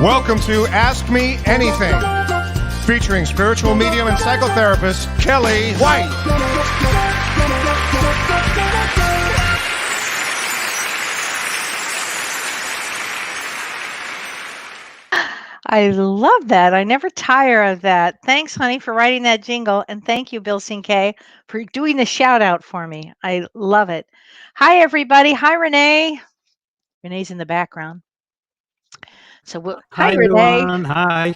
Welcome to Ask Me Anything, featuring spiritual medium and psychotherapist Kelly White. I love that. I never tire of that. Thanks, honey, for writing that jingle. And thank you, Bill Cinque, for doing the shout out for me. I love it. Hi, everybody. Hi, Renee. Renee's in the background. Hi, Hi Renee. everyone. Hi.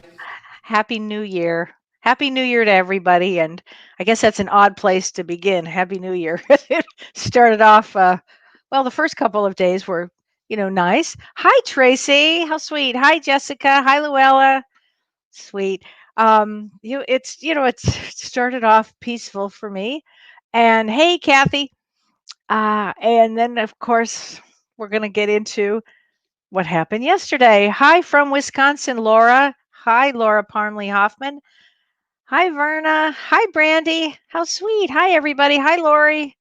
Happy New Year. Happy New Year to everybody. And I guess that's an odd place to begin. Happy New Year. It started off, well, the first couple of days were, nice. Hi, Tracy. How sweet. Hi, Jessica. Hi, Luella. Sweet. It's started off peaceful for me. And hey, Kathy. And then, of course, we're going to get into what happened yesterday. Hi from Wisconsin, Laura. Hi, Laura Parmley Hoffman. Hi, Verna. Hi, Brandy. How sweet. Hi, everybody. Hi, Lori.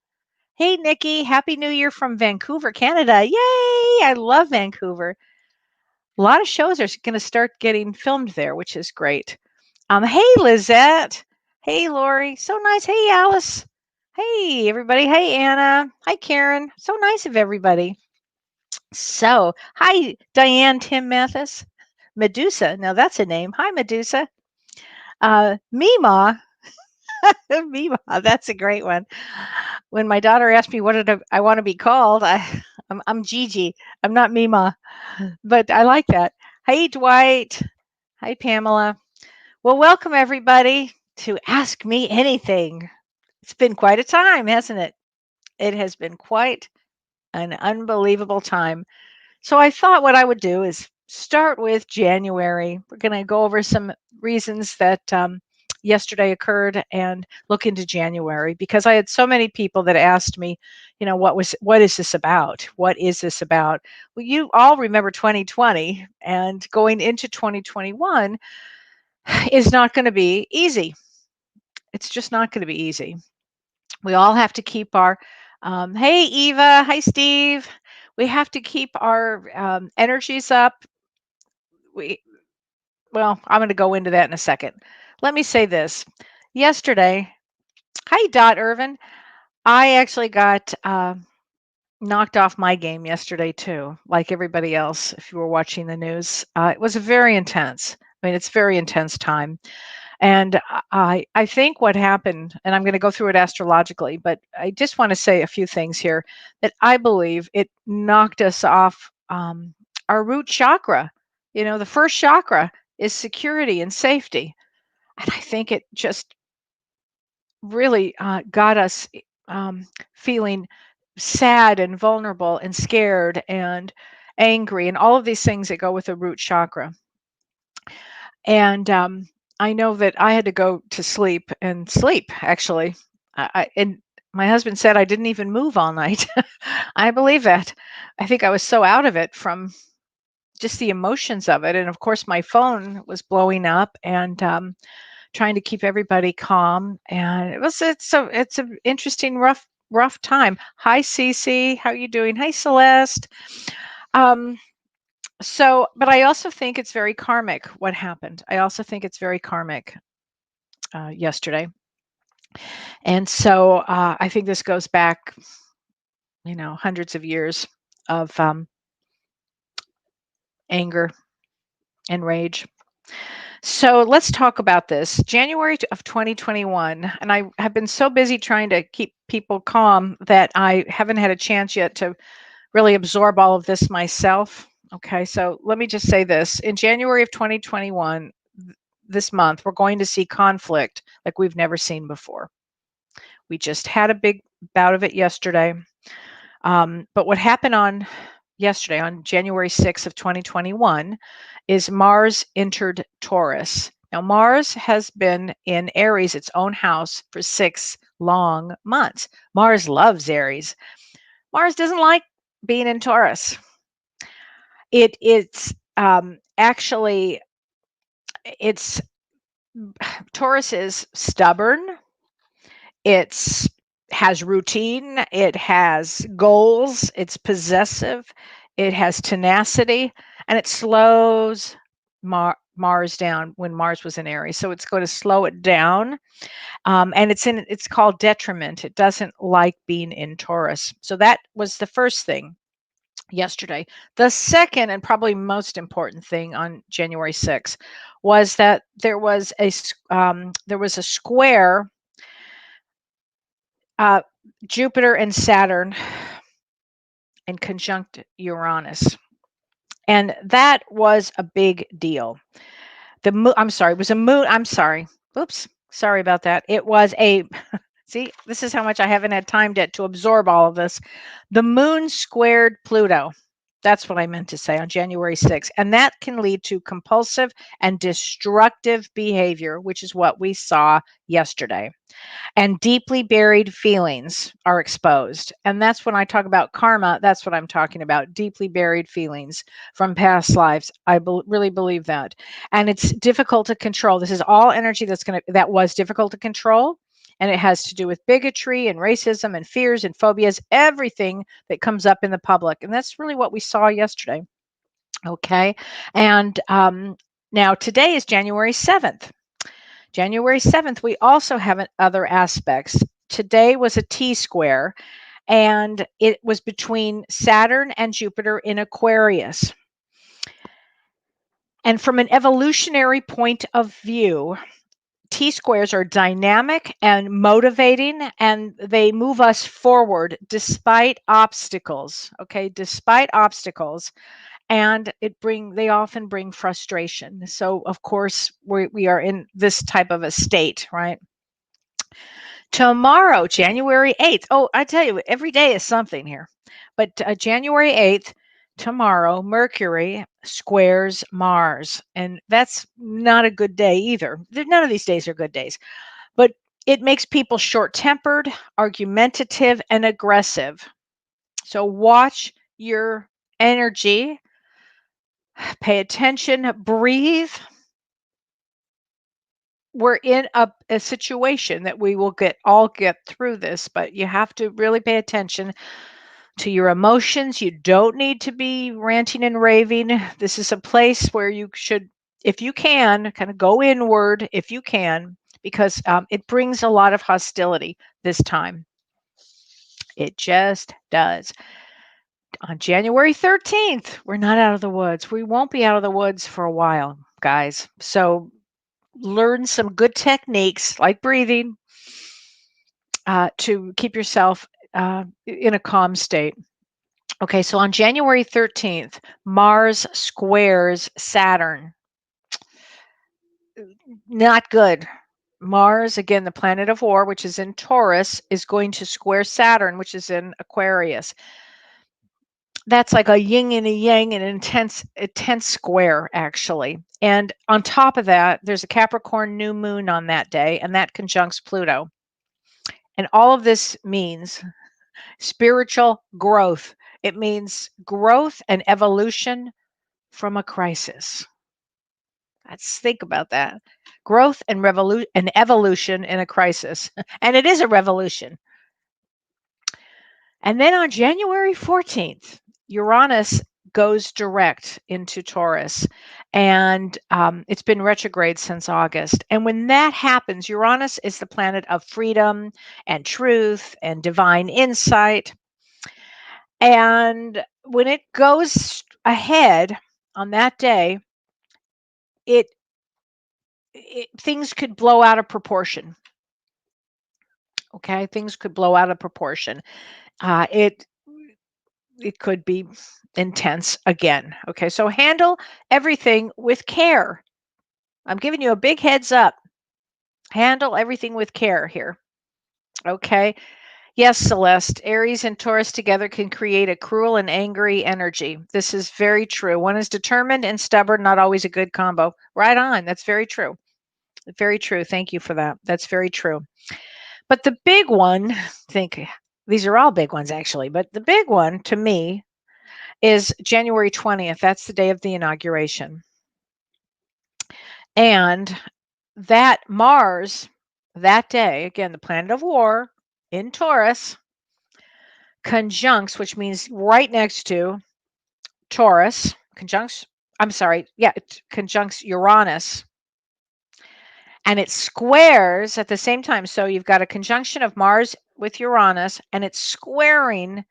Hey, Nikki. Happy New Year from Vancouver, Canada. Yay! I love Vancouver. A lot of shows are going to start getting filmed there, which is great. Hey, Lizette. Hey, Lori. So nice. Hey, Alice. Hey, everybody. Hey, Anna. Hi, Karen. So nice of everybody. So, hi, Diane Tim Mathis. Medusa. Now that's a name. Hi, Medusa. Mima. Mima. That's a great one. When my daughter asked me what did I want to be called, I'm Gigi. I'm not Mima, but I like that. Hey, Dwight. Hi, Pamela. Well, welcome everybody to Ask Me Anything. It's been quite a time, hasn't it? It has been quite an unbelievable time. So I thought what I would do is start with January. We're going to go over some reasons that yesterday occurred and look into January because I had so many people that asked me, what is this about? What is this about? Well, you all remember 2020 and going into 2021 is not going to be easy. It's just not going to be easy. We all have to keep our, hey, Eva. Hi, Steve. We have to keep our energies up. Well, I'm going to go into that in a second. Let me say this. Yesterday, hi, Dot Irvin. I actually got knocked off my game yesterday, too, like everybody else, if you were watching the news. It was very intense. I mean, it's very intense time. And I think what happened, and I'm going to go through it astrologically, but I just want to say a few things here that I believe it knocked us off our root chakra. The first chakra is security and safety. And I think it just really got us feeling sad and vulnerable and scared and angry and all of these things that go with the root chakra. And I know that I had to go to sleep actually. And my husband said I didn't even move all night. I believe that. I think I was so out of it from just the emotions of it. And of course, my phone was blowing up and trying to keep everybody calm. And it's an interesting, rough time. Hi, Cece. How are you doing? Hi, Celeste. But I also think it's very karmic what happened. I also think it's very karmic yesterday. And so I think this goes back, hundreds of years of anger and rage. So let's talk about this. January of 2021, and I have been so busy trying to keep people calm that I haven't had a chance yet to really absorb all of this myself. Okay, so let me just say this. In January of 2021, this month, we're going to see conflict like we've never seen before. We just had a big bout of it yesterday. But what happened on yesterday, on January 6th of 2021, is Mars entered Taurus. Now, Mars has been in Aries, its own house, for 6 long months. Mars loves Aries. Mars doesn't like being in Taurus. It's actually, it's Taurus is stubborn. It's has routine. It has goals. It's possessive. It has tenacity, and it slows Mars down when Mars was in Aries. So it's going to slow it down. And it's called detriment. It doesn't like being in Taurus. So that was the first thing yesterday. The second and probably most important thing on January 6th was that there was a square, Jupiter and Saturn in conjunct Uranus, and that was a big deal. I'm sorry, it was a moon. I'm sorry. Oops, sorry about that. It was a see, this is how much I haven't had time to absorb all of this. The moon squared Pluto. That's what I meant to say on January 6th. And that can lead to compulsive and destructive behavior, which is what we saw yesterday. And deeply buried feelings are exposed. And that's when I talk about karma. That's what I'm talking about. Deeply buried feelings from past lives. I really believe that. And it's difficult to control. This is all energy that was difficult to control. And it has to do with bigotry and racism and fears and phobias, everything that comes up in the public. And that's really what we saw yesterday. Okay. And now today is January 7th. January 7th, we also have other aspects. Today was a T square, and it was between Saturn and Jupiter in Aquarius. And from an evolutionary point of view, T squares are dynamic and motivating, and they move us forward despite obstacles. Okay, despite obstacles, and they often bring frustration. So of course we are in this type of a state, right? Tomorrow, January 8th. Oh, I tell you, every day is something here. But January 8th, tomorrow, Mercury squares Mars. And that's not a good day either. None of these days are good days. But it makes people short-tempered, argumentative, and aggressive. So watch your energy. Pay attention, breathe. We're in a situation that we will all get through this, but you have to really pay attention to your emotions. You don't need to be ranting and raving. This is a place where you should, if you can, kind of go inward if you can, because it brings a lot of hostility this time. It just does. On January 13th, we're not out of the woods. We won't be out of the woods for a while, guys. So learn some good techniques like breathing to keep yourself in a calm state. Okay, so on January 13th, Mars squares Saturn. Not good. Mars, again, the planet of war, which is in Taurus, is going to square Saturn, which is in Aquarius. That's like a yin and a yang, an intense square, actually. And on top of that, there's a Capricorn new moon on that day, and that conjuncts Pluto. And all of this means spiritual growth. It means growth and evolution from a crisis. Let's think about that. Growth and evolution in a crisis. And it is a revolution. And then on January 14th, Uranus goes direct into Taurus, and it's been retrograde since August. And when that happens, Uranus is the planet of freedom and truth and divine insight. And when it goes ahead on that day, things could blow out of proportion. Okay, things could blow out of proportion. It could be intense again. Okay, so handle everything with care. I'm giving you a big heads up. Handle everything with care here. Okay. Yes, Celeste, Aries and Taurus together can create a cruel and angry energy. This is very true. One is determined and stubborn, not always a good combo. Right on. That's very true. Very true. Thank you for that. That's very true. But the big one, these are all big ones actually, but the big one to me is January 20th. That's the day of the inauguration. And that Mars, that day, again, the planet of war in Taurus, conjuncts, which means right next to Taurus, conjuncts I'm sorry, yeah, it conjuncts Uranus, and it squares at the same time. So you've got a conjunction of Mars with Uranus, and it's squaring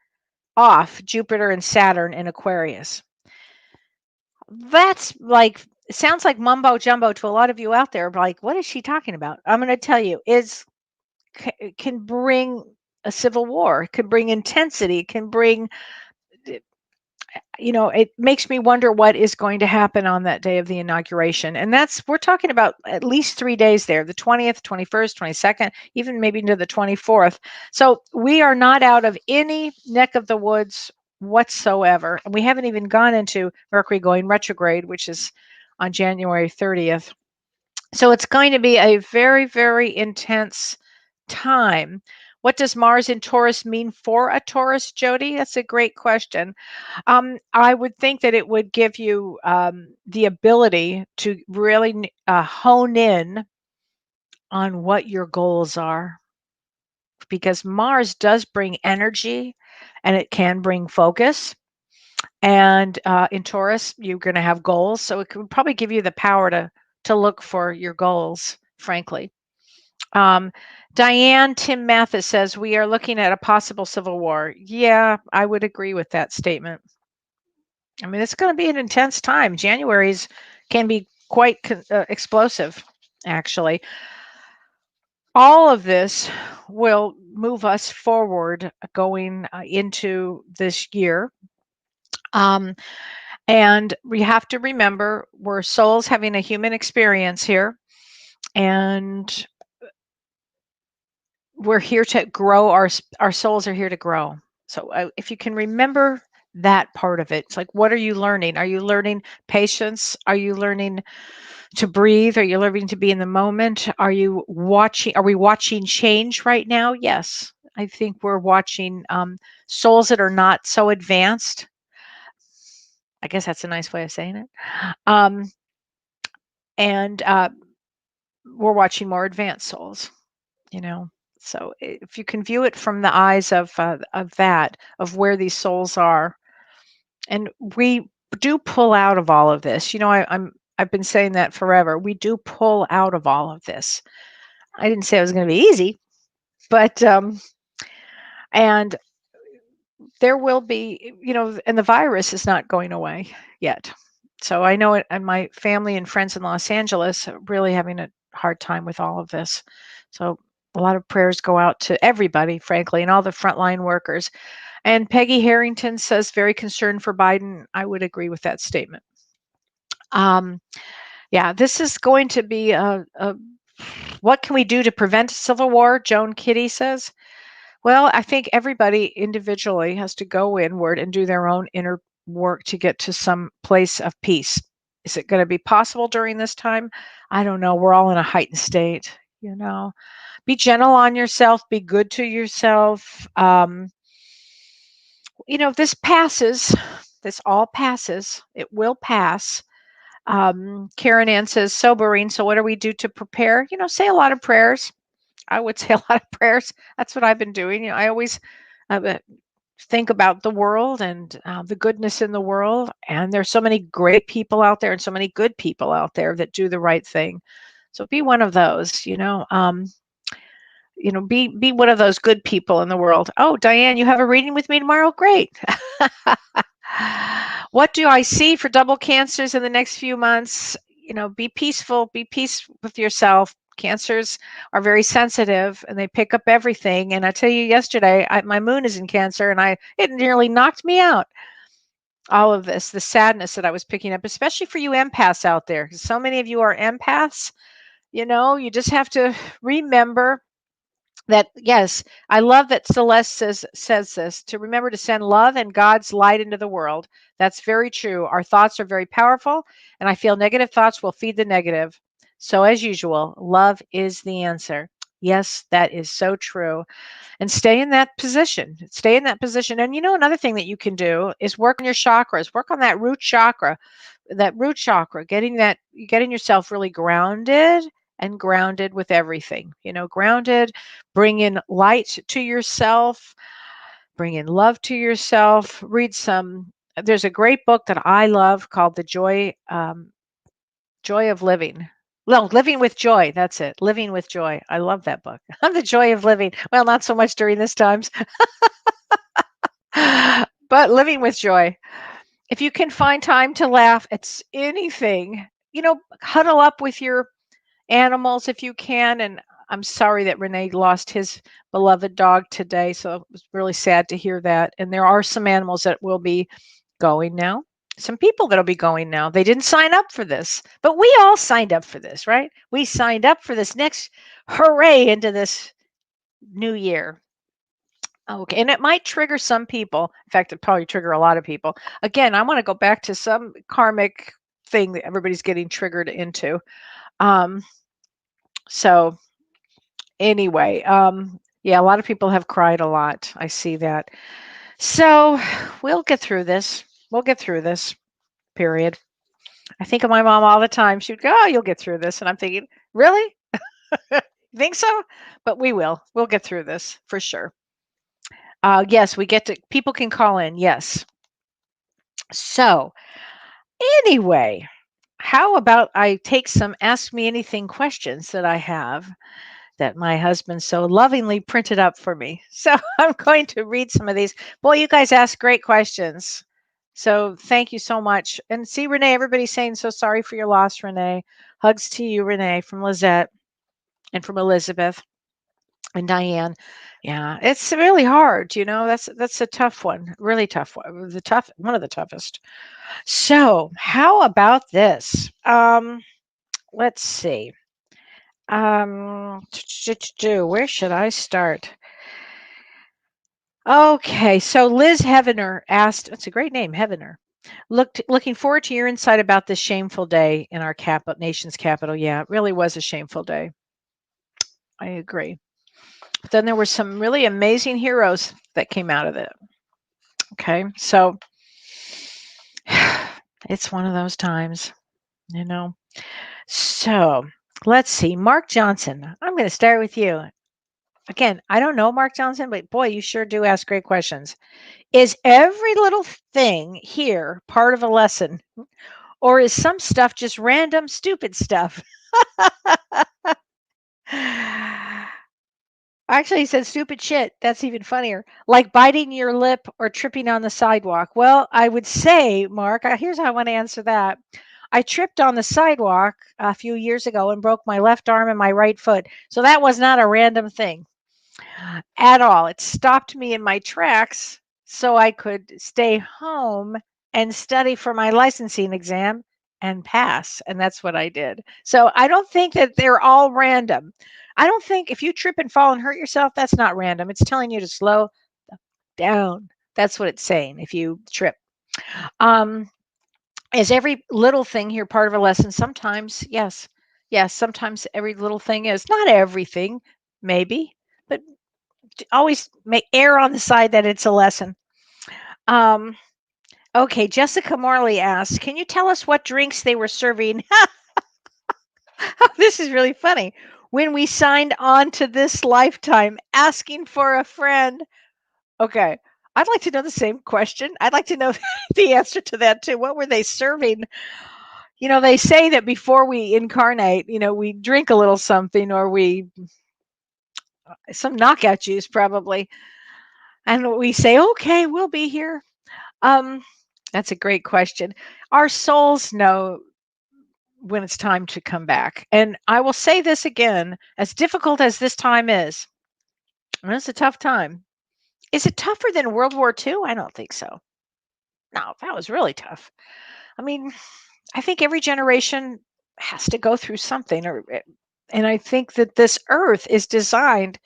off Jupiter and Saturn in Aquarius. That's like, sounds like mumbo jumbo to a lot of you out there. Like, what is she talking about? I'm going to tell you, it can bring a civil war, it can bring intensity, it can bring, it makes me wonder what is going to happen on that day of the inauguration. And we're talking about at least 3 days there, the 20th, 21st, 22nd, even maybe into the 24th. So we are not out of any neck of the woods whatsoever. And we haven't even gone into Mercury going retrograde, which is on January 30th. So it's going to be a very, very intense time. What does Mars in Taurus mean for a Taurus, Jody? That's a great question. I would think that it would give you the ability to really hone in on what your goals are, because Mars does bring energy and it can bring focus. And in Taurus, you're going to have goals. So it could probably give you the power to look for your goals, frankly. Diane Tim Mathis says, we are looking at a possible civil war. Yeah, I would agree with that statement. I mean, it's going to be an intense time. January's can be quite explosive, actually. All of this will move us forward going into this year. And we have to remember we're souls having a human experience here. And we're here to grow. Our souls are here to grow. So if you can remember that part of it, it's like, what are you learning? Are you learning patience? Are you learning to breathe? Are you learning to be in the moment? Are we watching change right now? Yes. I think we're watching souls that are not so advanced. I guess that's a nice way of saying it. And we're watching more advanced souls, So if you can view it from the eyes of where these souls are, and we do pull out of all of this. I've been saying that forever. We do pull out of all of this. I didn't say it was going to be easy, but and there will be, and the virus is not going away yet. So I know it, and my family and friends in Los Angeles are really having a hard time with all of this. So a lot of prayers go out to everybody, frankly, and all the frontline workers. And Peggy Harrington says, very concerned for Biden. I would agree with that statement. Yeah, this is going to be what can we do to prevent a civil war? Joan Kitty says. Well, I think everybody individually has to go inward and do their own inner work to get to some place of peace. Is it going to be possible during this time? I don't know. We're all in a heightened state, Be gentle on yourself. Be good to yourself. This passes. This all passes. It will pass. Karen Ann says, sobering. So what do we do to prepare? Say a lot of prayers. I would say a lot of prayers. That's what I've been doing. I always think about the world and the goodness in the world. And there's so many great people out there and so many good people out there that do the right thing. So be one of those, be one of those good people in the world. Oh, Diane, you have a reading with me tomorrow? Great. What do I see for double cancers in the next few months? Be peaceful, be peace with yourself. Cancers are very sensitive and they pick up everything. And I tell you, yesterday, my moon is in Cancer and it nearly knocked me out. All of this, the sadness that I was picking up, especially for you empaths out there. So many of you are empaths. You just have to remember that, yes, I love that Celeste says this, to remember to send love and God's light into the world. That's very true. Our thoughts are very powerful, and I feel negative thoughts will feed the negative. So as usual, love is the answer. Yes, that is so true. And stay in that position. Stay in that position. And another thing that you can do is work on your chakras, work on that root chakra, getting yourself really grounded and grounded with everything, grounded, bring in light to yourself, bring in love to yourself, read some there's a great book that I love called The Joy of Living. No, Living with Joy. That's it. Living with Joy. I love that book. The Joy of Living. Well, not so much during this times, but Living with Joy. If you can find time to laugh at anything, huddle up with your animals if you can. And I'm sorry that Renee lost his beloved dog today. So it was really sad to hear that. And there are some animals that will be going now. Some people that'll be going now. They didn't sign up for this, but we all signed up for this, right? We signed up for this next hooray into this new year. Okay, and it might trigger some people. In fact, it probably trigger a lot of people. Again, I want to go back to some karmic thing that everybody's getting triggered into. Um, so anyway, yeah, a lot of people have cried a lot. I see that. So we'll get through this. We'll get through this. Period. I think of my mom all the time. She would go, "Oh, you'll get through this," and I'm thinking, "Really? Think so?" But we will. We'll get through this for sure. Yes, we get to. People can call in. Yes. So anyway, how about I take some Ask Me Anything questions that I have that my husband so lovingly printed up for me. So I'm going to read some of these. Boy, you guys ask great questions. So thank you so much. And see, Renee, everybody's saying so sorry for your loss, Renee. Hugs to you, Renee, from Lizette and from Elizabeth and Diane. Yeah, it's really hard. That's a tough one, really tough one. One of the toughest. So how about this? Let's see. Where should I start? Okay, so Liz Heavener asked, it's a great name, Heavener. Looking forward to your insight about this shameful day in our nation's capital. Yeah, it really was a shameful day. I agree. But then there were some really amazing heroes that came out of it. Okay, so it's one of those times, you know. So let's see. Mark Johnson, I'm going to start with you. Again, I don't know Mark Johnson, but boy, you sure do ask great questions. Is every little thing here part of a lesson? Or is some stuff just random, stupid stuff? Actually, he said stupid shit. That's even funnier. Like biting your lip or tripping on the sidewalk. Well, I would say, Mark, here's how I want to answer that. I tripped on the sidewalk a few years ago and broke my left arm and my right foot. So that was not a random thing at all. It stopped me in my tracks so I could stay home and study for my licensing exam and pass. And that's what I did. So I don't think that they're all random. I don't think if you trip and fall and hurt yourself, that's not random. It's telling you to slow down. That's what it's saying if you trip. Um, is every little thing here part of a lesson? Sometimes, yes. Yes, sometimes every little thing is. Not everything, maybe, but always err on the side that it's a lesson. Um, okay, Jessica Morley asks, can you tell us what drinks they were serving? This is really funny. When we signed on to this lifetime, asking for a friend. Okay, I'd like to know the same question. I'd like to know the answer to that too. What were they serving? They say that before we incarnate, we drink a little something or some knockout juice probably. And we say, okay, we'll be here. That's a great question. Our souls know when it's time to come back. And I will say this again, as difficult as this time is, and it's a tough time. Is it tougher than World War II? I don't think so. No, that was really tough. I mean, I think every generation has to go through something, and I think that this earth is designed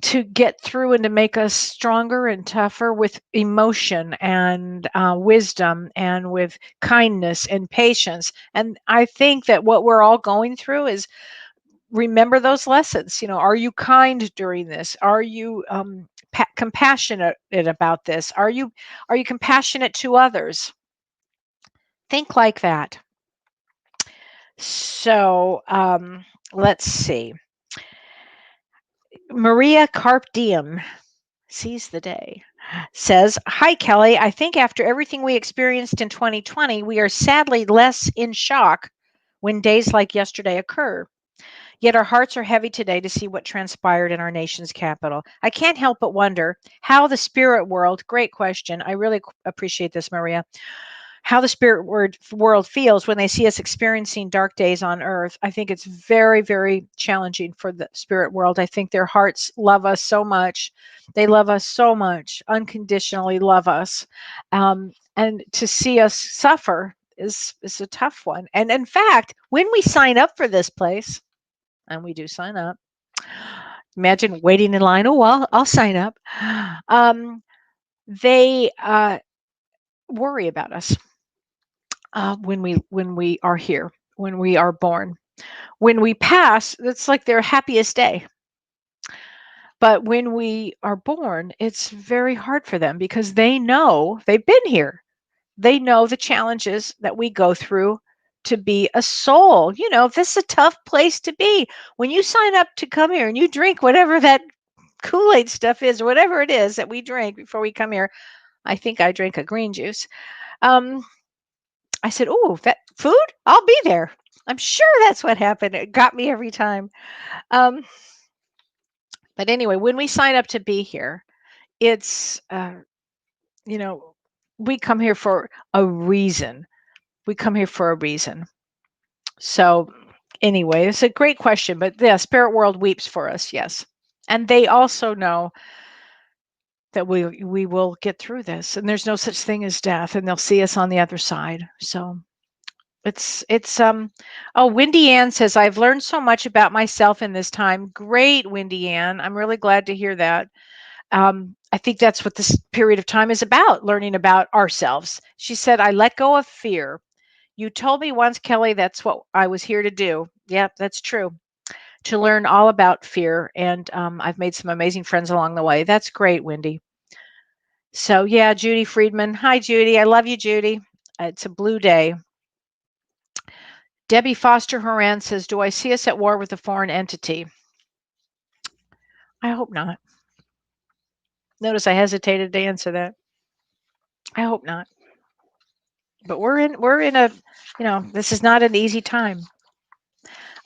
to get through and to make us stronger and tougher with emotion and wisdom and with kindness and patience. And I think that what we're all going through is remember those lessons. Are you kind during this? Are you compassionate about this? Are you compassionate to others? Think like that. So let's see. Maria Carpe Diem. Seize the day. says, "Hi, Kelly. I think after everything we experienced in 2020, we are sadly less in shock when days like yesterday occur. Yet our hearts are heavy today to see what transpired in our nation's capital. I can't help but wonder how the spirit world," great question. I really appreciate this, Maria. "How the world feels when they see us experiencing dark days on earth." I think it's very, very challenging for the spirit world. I think their hearts love us so much. They love us so much, unconditionally love us. And to see us suffer is a tough one. And in fact, when we sign up for this place, and we do sign up, imagine waiting in line. Oh, well, I'll sign up. They worry about us when we are here, when we are born. When we pass, it's like their happiest day. But when we are born, it's very hard for them because they know they've been here. They know the challenges that we go through to be a soul. This is a tough place to be. When you sign up to come here and you drink whatever that Kool-Aid stuff is, or whatever it is that we drink before we come here. I think I drank a green juice. I said, "Oh, that food? I'll be there." I'm sure that's what happened. It got me every time. Um, but anyway, when we sign up to be here, it's, you know, we come here for a reason. We come here for a reason. So, anyway, it's a great question. But the spirit world weeps for us, yes. And they also know that we will get through this, and there's no such thing as death, and they'll see us on the other side. So it's oh, Wendy Ann says, "I've learned so much about myself in this time." Great, Wendy Ann. I'm really glad to hear that. I think that's what this period of time is about, learning about ourselves. She said, "I let go of fear. You told me once, Kelly, that's what I was here to do." Yep, that's true. To learn all about fear. And I've made some amazing friends along the way. That's great, Wendy. So, yeah, Judy Friedman. Hi, Judy. I love you, Judy. It's a blue day. Debbie Foster Horan says, "Do I see us at war with a foreign entity?" I hope not. Notice I hesitated to answer that. I hope not. But we're in a, this is not an easy time.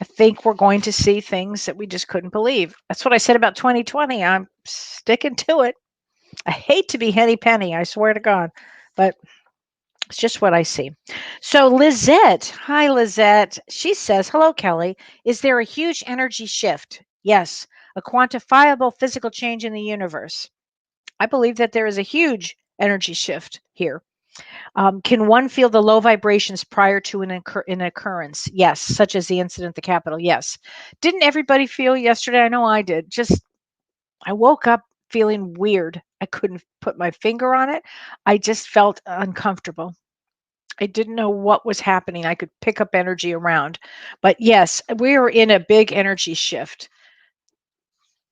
I think we're going to see things that we just couldn't believe. That's what I said about 2020. I'm sticking to it. I hate to be Henny Penny, I swear to God, but it's just what I see. So Lizette, hi Lizette. She says, "Hello, Kelly. Is there a huge energy shift?" Yes, a quantifiable physical change in the universe. I believe that there is a huge energy shift here. Can one feel the low vibrations prior to an occurrence? Yes, such as the incident at the Capitol. Yes. Didn't everybody feel yesterday? I know I did. I woke up feeling weird. I couldn't put my finger on it. I just felt uncomfortable. I didn't know what was happening. I could pick up energy around. But yes, we are in a big energy shift.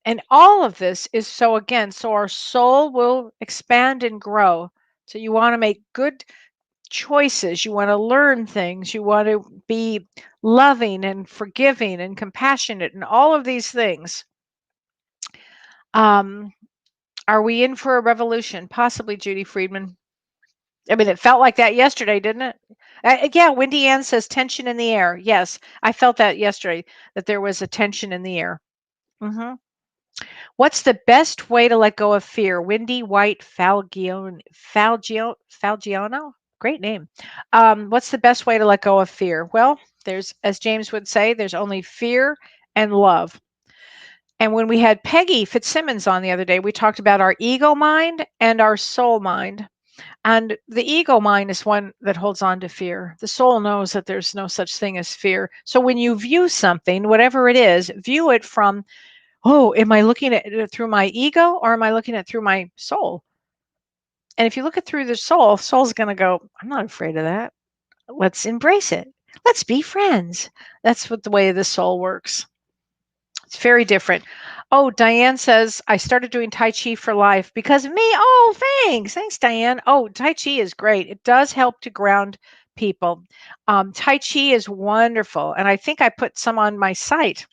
And all of this is so our soul will expand and grow. So you want to make good choices. You want to learn things. You want to be loving and forgiving and compassionate and all of these things. Um, are we in for a revolution? Possibly, Judy Friedman. I mean, it felt like that yesterday, didn't it? Yeah, Wendy Ann says tension in the air. Yes, I felt that yesterday, that there was a tension in the air. hmm What's the best way to let go of fear? Wendy White Falgiano? Great name. What's the best way to let go of fear? Well, there's, as James would say, there's only fear and love. And when we had Peggy Fitzsimmons on the other day, we talked about our ego mind and our soul mind. And the ego mind is one that holds on to fear. The soul knows that there's no such thing as fear. So when you view something, whatever it is, view it from, oh, am I looking at it through my ego or am I looking at it through my soul? And if you look at through the soul's going to go, I'm not afraid of that. Let's embrace it. Let's be friends. That's what the way the soul works. It's very different. Oh, Diane says, "I started doing Tai Chi for life because of me." Oh, thanks. Thanks, Diane. Oh, Tai Chi is great. It does help to ground people. Tai Chi is wonderful. And I think I put some on my site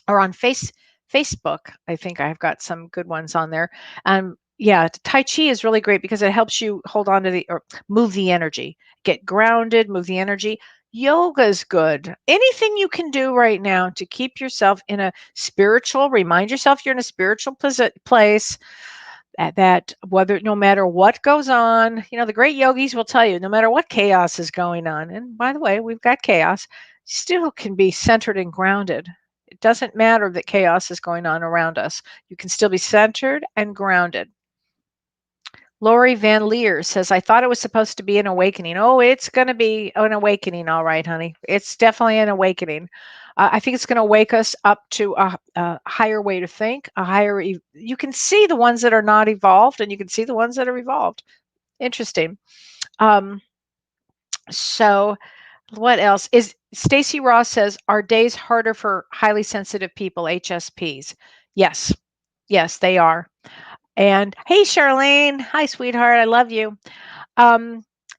or on Facebook. I think I've got some good ones on there. yeah, Tai Chi is really great because it helps you hold on to or move the energy, get grounded, move the energy. Yoga is good. Anything you can do right now to keep yourself in a spiritual, remind yourself you're in a spiritual place, that whether no matter what goes on, the great yogis will tell you no matter what chaos is going on. And by the way, we've got chaos, still can be centered and grounded. It doesn't matter that chaos is going on around us. You can still be centered and grounded. Lori Van Leer says, I thought it was supposed to be an awakening. Oh, it's going to be an awakening. All right, honey. It's definitely an awakening. I think it's going to wake us up to a higher way to think, you can see the ones that are not evolved and you can see the ones that are evolved. Interesting. So what else is Stacy Ross says, are days harder for highly sensitive people, HSPs? Yes. Yes, they are. And hey, Charlene. Hi, sweetheart. I love you.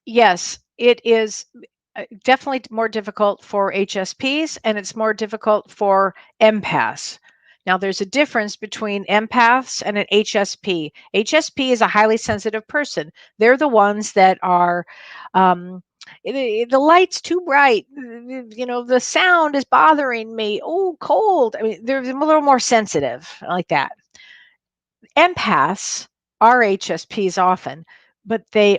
Yes, it is definitely more difficult for HSPs and it's more difficult for empaths. Now, there's a difference between empaths and an HSP. HSP is a highly sensitive person. They're the ones that are, the light's too bright. The sound is bothering me. Oh, cold. I mean, they're a little more sensitive like that. Empaths are HSPs often, but they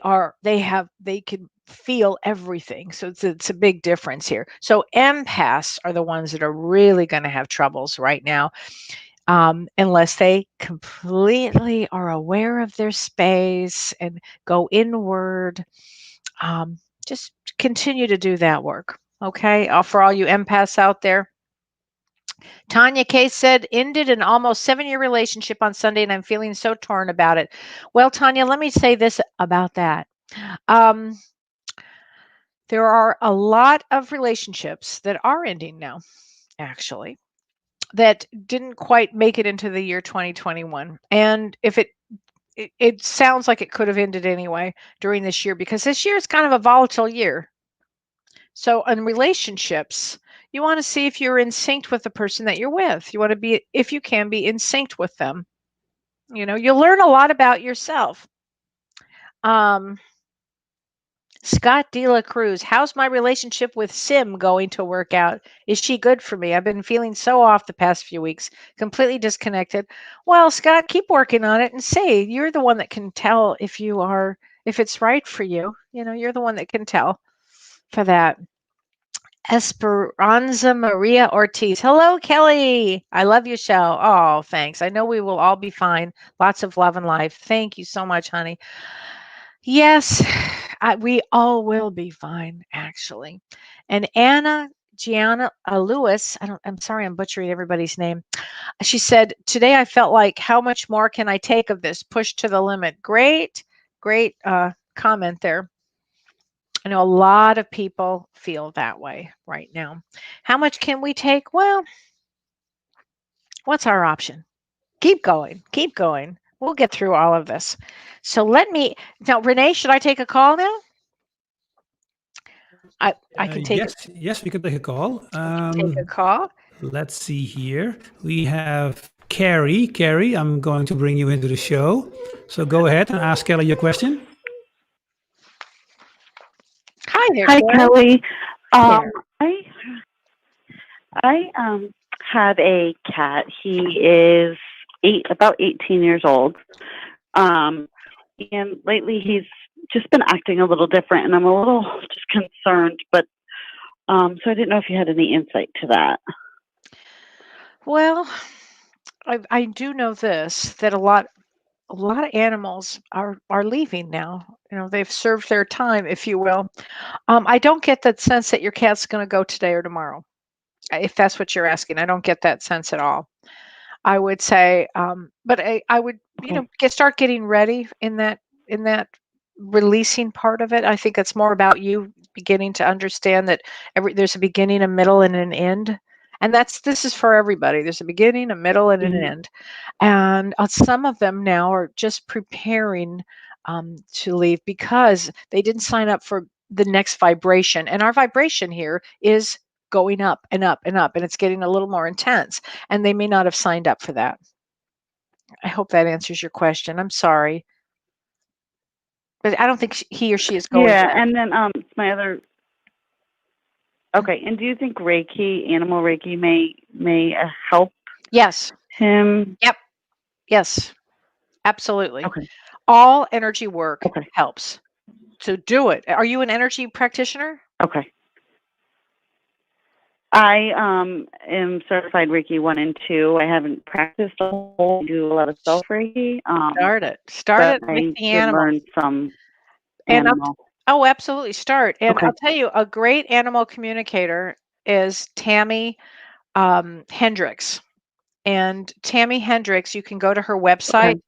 can feel everything. So it's a big difference here. So empaths are the ones that are really going to have troubles right now, unless they completely are aware of their space and go inward. Just continue to do that work. Okay. For all you empaths out there. Tanya K said, ended an almost 7-year relationship on Sunday, and I'm feeling so torn about it. Well, Tanya, let me say this about that. There are a lot of relationships that are ending now, actually, that didn't quite make it into the year 2021. And if it sounds like it could have ended anyway during this year, because this year is kind of a volatile year. So in relationships, you want to see if you're in sync with the person that you're with. You want to be, if you can, be in sync with them. You'll learn a lot about yourself. Scott De La Cruz, how's my relationship with Sim going to work out? Is she good for me? I've been feeling so off the past few weeks, completely disconnected. Well, Scott, keep working on it and see. You're the one that can tell if it's right for you. You're the one that can tell for that. Esperanza Maria Ortiz. Hello, Kelly. I love your show. Oh, thanks. I know we will all be fine. Lots of love and life. Thank you so much, honey. Yes, we all will be fine, actually. And Anna Gianna Lewis, I'm sorry, I'm butchering everybody's name. She said, today I felt like, how much more can I take of this? Push to the limit. Great comment there. I know a lot of people feel that way right now. How much can we take? Well, what's our option? Keep going. Keep going. We'll get through all of this. So now, Renee, should I take a call now? I can take Yes, we can take a call. take a call. Let's see here. We have Carrie. Carrie, I'm going to bring you into the show. So go ahead and ask Kelly your question. Hi there, Hi, Kelly. I have a cat. He is about 18 years old. And lately he's just been acting a little different, and I'm a little just concerned. But so I didn't know if you had any insight to that. Well, I do know this, that a lot of animals are leaving now. They've served their time, if you will. I don't get that sense that your cat's going to go today or tomorrow. If that's what you're asking, I don't get that sense at all. I would say, but I would, start getting ready in that releasing part of it. I think it's more about you beginning to understand that there's a beginning, a middle, and an end. And this is for everybody. There's a beginning, a middle, and an end. And some of them now are just preparing to leave because they didn't sign up for the next vibration. And our vibration here is going up and up and up, and it's getting a little more intense. And they may not have signed up for that. I hope that answers your question. I'm sorry, but I don't think he or she is going Yeah, there. and then my other. Okay, and do you think Reiki, animal Reiki, may help Yes. him? Yep. Yes. Absolutely. Okay. All energy work Okay. helps. So do it. Are you an energy practitioner? Okay. I am certified Reiki 1 and 2. I haven't practiced a whole. Do a lot of self Reiki. Start it. Start But it with I the did animals. learn some And animal. oh, absolutely. Start. And Okay. I'll tell you, a great animal communicator is Tammy Hendricks. And Tammy Hendricks, you can go to her website,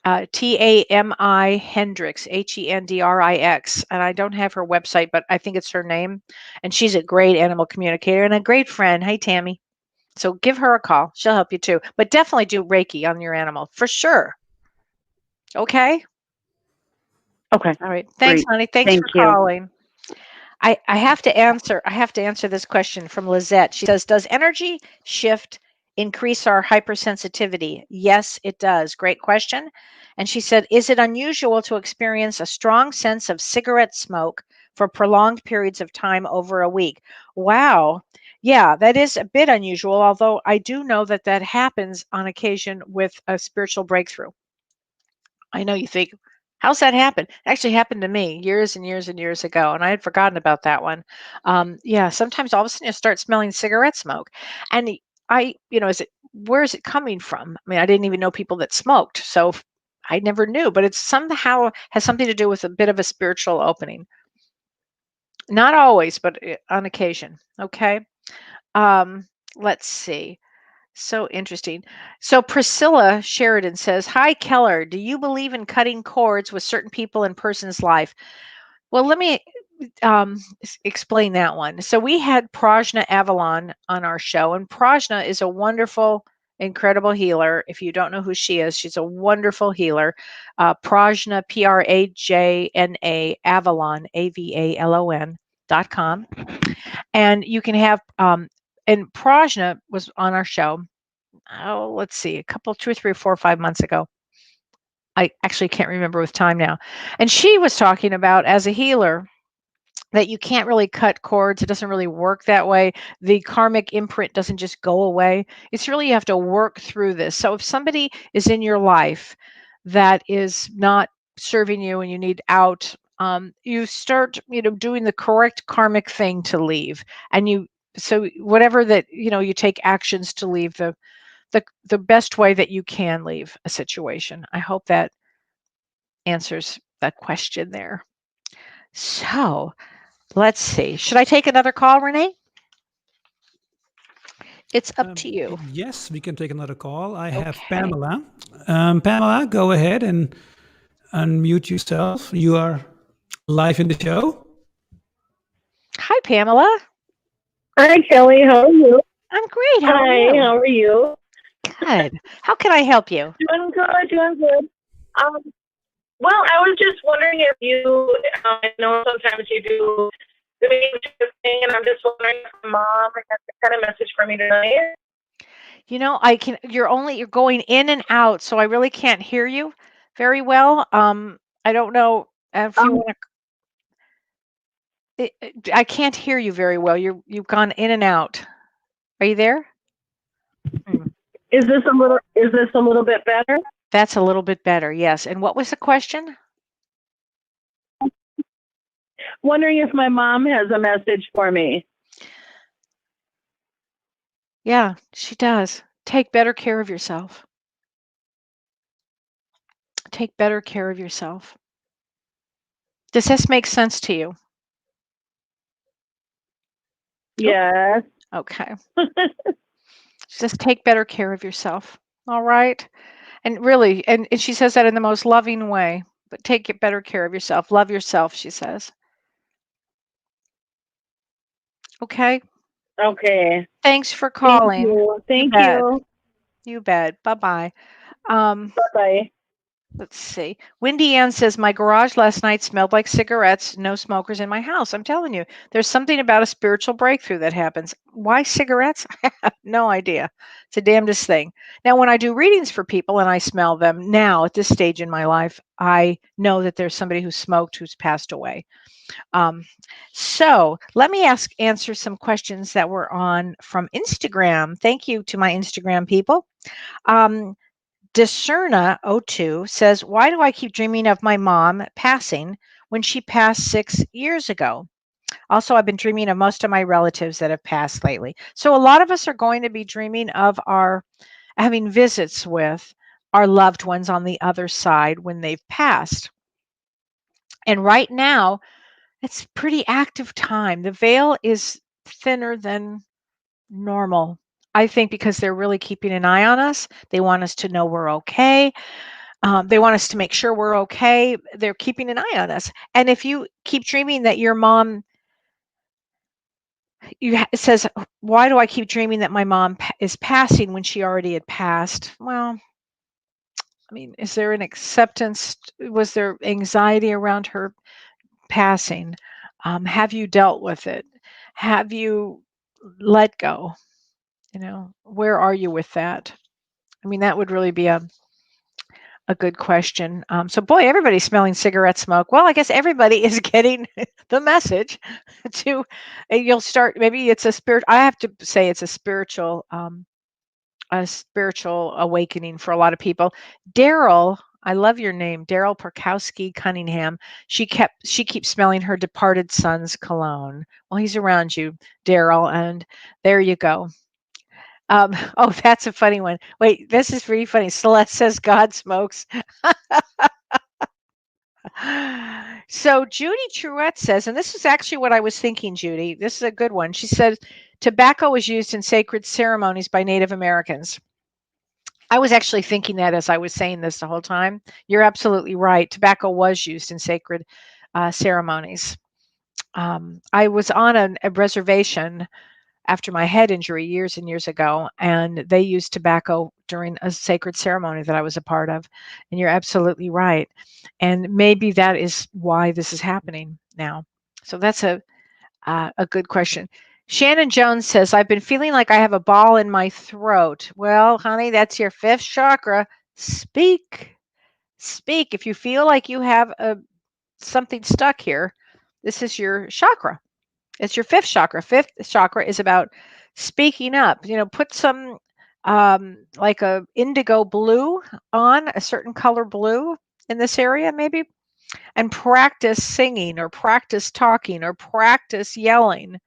TAMI Hendricks, HENDRIX. And I don't have her website, but I think it's her name. And she's a great animal communicator and a great friend. Hey, Tammy. So give her a call. She'll help you too. But definitely do Reiki on your animal for sure. Okay. Okay. All right. Thanks, Great. honey. Thanks Thank for you. calling. I have to answer this question from Lizette. She says, does energy shift increase our hypersensitivity? Yes, it does. Great question. And she said, is it unusual to experience a strong sense of cigarette smoke for prolonged periods of time over a week? Wow. Yeah, that is a bit unusual, although I do know that that happens on occasion with a spiritual breakthrough. I know you think, how's that happen? It actually happened to me years and years and years ago, and I had forgotten about that one. Yeah, sometimes all of a sudden you start smelling cigarette smoke, and where is it coming from? I mean, I didn't even know people that smoked, so I never knew, but it's somehow has something to do with a bit of a spiritual opening. Not always, but on occasion. Okay. Um, let's see. So interesting. So Priscilla Sheridan says, "Hi Keller, do you believe in cutting cords with certain people in person's life?" Well, let me explain that one. So we had Prajna Avalon on our show, and Prajna is a wonderful, incredible healer. If you don't know who she is, she's a wonderful healer. Prajna, Prajna, Avalon, AVALON.com. And you can have, and Prajna was on our show, oh, let's see, a couple, 2 or 3 or 4 or 5 months ago. I actually can't remember with time now. And she was talking about, as a healer, that you can't really cut cords. It doesn't really work that way. The karmic imprint doesn't just go away. It's really, you have to work through this. So if somebody is in your life that is not serving you and you need out, you start, doing the correct karmic thing to leave. And so whatever that, you take actions to leave the best way that you can leave a situation. I hope that answers that question there. So let's see. Should I take another call, Renee? It's up to you. Yes, we can take another call. I have Okay. Pamela. Pamela, go ahead and unmute yourself. You are live in the show. Hi, Pamela. Hi, Kelly. How are you? I'm great. How are Hi, you? how are you? Good. How can I help you? Doing good, doing good. Well, I was just wondering if you, I know sometimes you do the mediumship thing, and I'm just wondering if my mom has a kind of message for me tonight. You're going in and out, so I really can't hear you very well. I don't know if you want to. I can't hear you very well. You've gone in and out. Are you there? Is this a little bit better? That's a little bit better. Yes. And what was the question? Wondering if my mom has a message for me. Yeah, she does. Take better care of yourself. Take better care of yourself. Does this make sense to you? Yes. Okay. Just take better care of yourself. All right. And really, and she says that in the most loving way, but take better care of yourself. Love yourself, she says. Okay. Okay. Thanks for calling. Thank bet. you. You bet. Bye-bye. Bye-bye. Let's see. Wendy Ann says, my garage last night smelled like cigarettes. No smokers in my house. I'm telling you, there's something about a spiritual breakthrough that happens. Why cigarettes? I have no idea. It's the damnedest thing. Now, when I do readings for people and I smell them now at this stage in my life, I know that there's somebody who smoked who's passed away. So let me answer some questions that were on from Instagram. Thank you to my Instagram people. Discerna02 says, why do I keep dreaming of my mom passing when she passed 6 years ago? Also, I've been dreaming of most of my relatives that have passed lately. So a lot of us are going to be dreaming of having visits with our loved ones on the other side when they've passed. And right now, it's pretty active time. The veil is thinner than normal. I think because they're really keeping an eye on us. They want us to know we're okay. They want us to make sure we're okay. They're keeping an eye on us. And if you keep dreaming that your mom, it says, why do I keep dreaming that my mom is passing when she already had passed? Well, I mean, is there an acceptance? Was there anxiety around her passing? Have you dealt with it? Have you let go? Where are you with that? I mean, that would really be a good question. So, boy, everybody's smelling cigarette smoke. Well, I guess everybody is getting the message to. You'll start. Maybe it's a spirit. I have to say, it's a spiritual awakening for a lot of people. Daryl, I love your name, Daryl Perkowski Cunningham. She keeps smelling her departed son's cologne. Well, he's around you, Daryl, and there you go. Oh, that's a funny one. Wait, this is pretty funny. Celeste says God smokes. So Judy Truett says, and this is actually what I was thinking, Judy. This is a good one. She said, tobacco was used in sacred ceremonies by Native Americans. I was actually thinking that as I was saying this the whole time. You're absolutely right. Tobacco was used in sacred ceremonies. I was on a reservation after my head injury years and years ago, and they used tobacco during a sacred ceremony that I was a part of. And you're absolutely right. And maybe that is why this is happening now. So that's a good question. Shannon Jones says, I've been feeling like I have a ball in my throat. Well, honey, that's your 5th chakra. Speak. If you feel like you have something stuck here, this is your chakra. It's your 5th chakra. 5th chakra is about speaking up. Put some like a indigo blue on, a certain color blue in this area maybe, and practice singing or practice talking or practice yelling.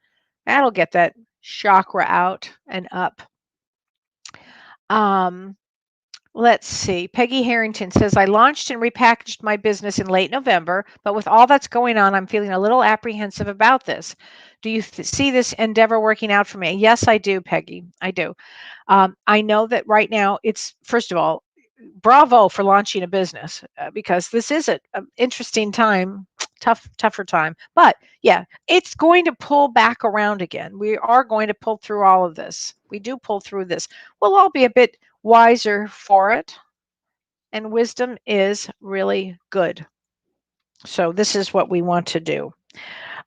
That'll get that chakra out and up. Let's see. Peggy Harrington says, I launched and repackaged my business in late November, but with all that's going on, I'm feeling a little apprehensive about this. Do you see this endeavor working out for me? Yes, I do, Peggy. I do. I know that right now it's, first of all, bravo for launching a business because this is an interesting time, tougher time. But yeah, it's going to pull back around again. We are going to pull through all of this. We do pull through this. We'll all be a bit wiser for it. And wisdom is really good. So this is what we want to do.